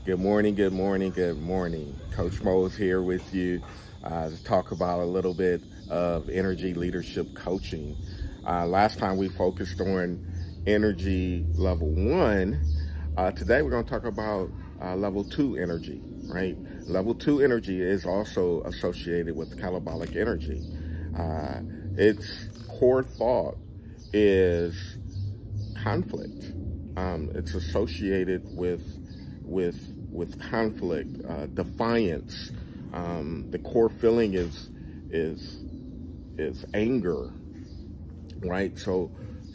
Good morning, good morning, good morning. Coach Mo is here with you to talk about a little bit of energy leadership coaching. Last time we focused on energy level 1. Today we're going to talk about level 2 energy, right? Level 2 energy is also associated with catabolic energy. Its core thought is conflict. It's associated with conflict, defiance. The core feeling is anger, right? So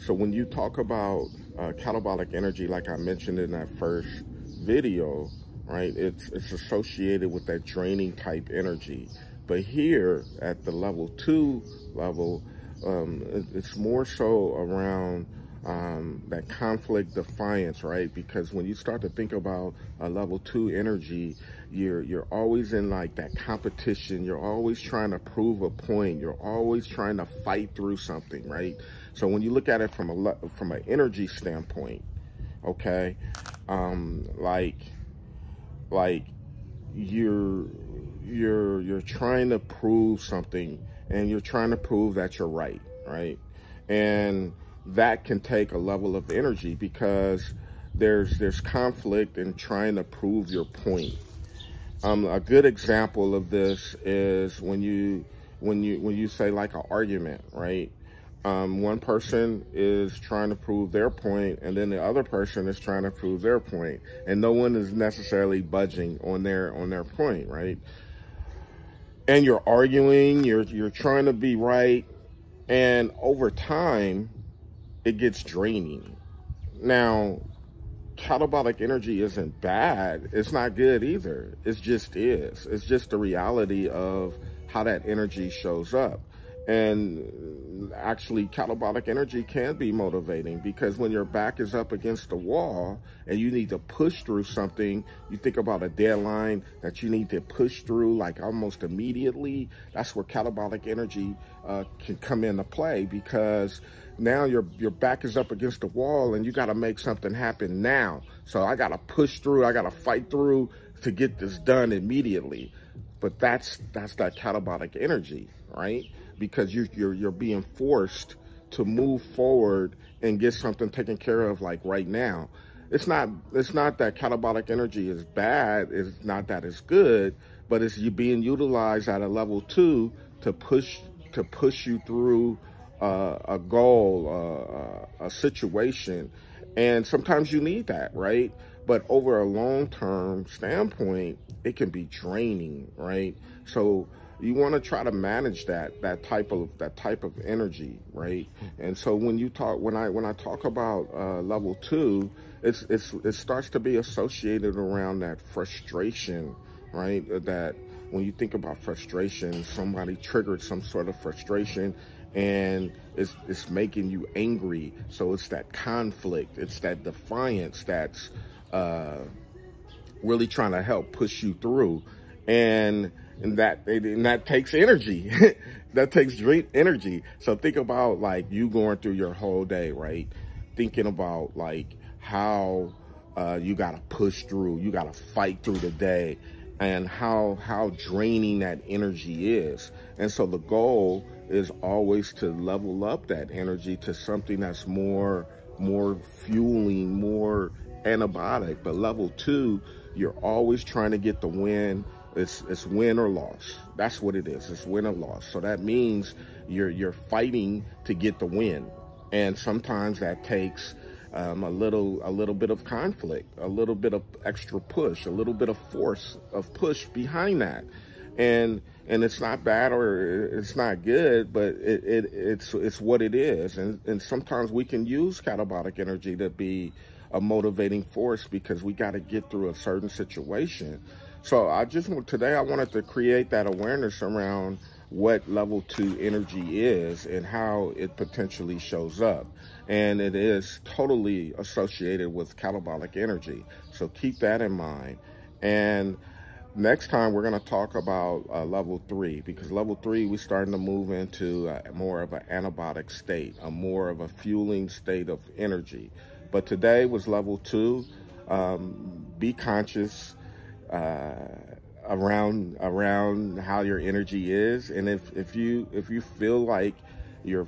when you talk about catabolic energy, like I mentioned in that first video, right? It's associated with that draining type energy. But here at the level 2 level, it's more so around that conflict defiance, right? Because when you start to think about a level 2 energy, you're always in like that competition. You're always trying to prove a point. You're always trying to fight through something, right? So when you look at it from an energy standpoint, okay, like you're trying to prove something, and you're trying to prove that you're right? And that can take a level of energy because there's conflict in trying to prove your point. A good example of this is when you say like an argument, right? One person is trying to prove their point, and then the other person is trying to prove their point, and no one is necessarily budging on their point, right? And you're arguing, you're trying to be right, and over time, it gets draining. Now, catabolic energy isn't bad. It's not good either. It just is. It's just the reality of how that energy shows up. And actually, catabolic energy can be motivating because when your back is up against the wall and you need to push through something, you think about a deadline that you need to push through like almost immediately. That's where catabolic energy can come into play, because now your back is up against the wall and you got to make something happen now. So I got to push through. I got to fight through to get this done immediately. But that's that catabolic energy, right? Because you're being forced to move forward and get something taken care of like right now. It's not that catabolic energy is bad. It's not that it's good, but it's you being utilized at a level 2 to push you through a goal, a situation. And sometimes you need that, right? But over a long-term standpoint, it can be draining, right? So you want to try to manage that type of energy, right? And so when I talk about level 2, it starts to be associated around that frustration, right? That when you think about frustration, somebody triggered some sort of frustration, and it's making you angry. So it's that conflict, it's that defiance that's really trying to help push you through, and that takes energy. That takes great energy. So think about like you going through your whole day, right? Thinking about like how you got to push through, you got to fight through the day, and how draining that energy is. And so the goal is always to level up that energy to something that's more fueling, more antibiotic. But level 2, you're always trying to get the win. It's win or loss. That's what it is. It's win or loss. So that means you're fighting to get the win, and sometimes that takes a little bit of conflict, a little bit of extra push, a little bit of force of push behind that. And it's not bad or it's not good, but it's what it is. And sometimes we can use catabolic energy to be a motivating force because we got to get through a certain situation. So today I wanted to create that awareness around what level 2 energy is and how it potentially shows up. And it is totally associated with catabolic energy. So keep that in mind. And next time, we're going to talk about level 3, because level 3, we're starting to move into more of an antibiotic state, a more of a fueling state of energy. But today was level 2. Be conscious, around how your energy is. And if you feel like you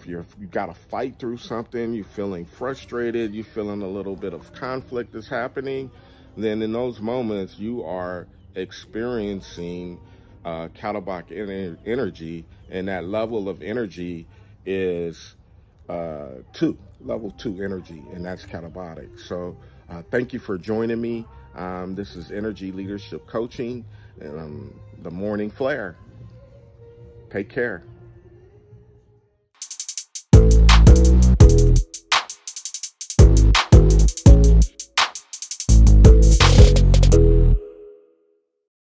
got to fight through something, you're feeling frustrated, you're feeling a little bit of conflict is happening, then in those moments you are experiencing catabolic energy, and that level of energy is level 2 energy, and that's catabolic. So thank you for joining me. This is Energy Leadership Coaching, and the Morning Flare. Take care.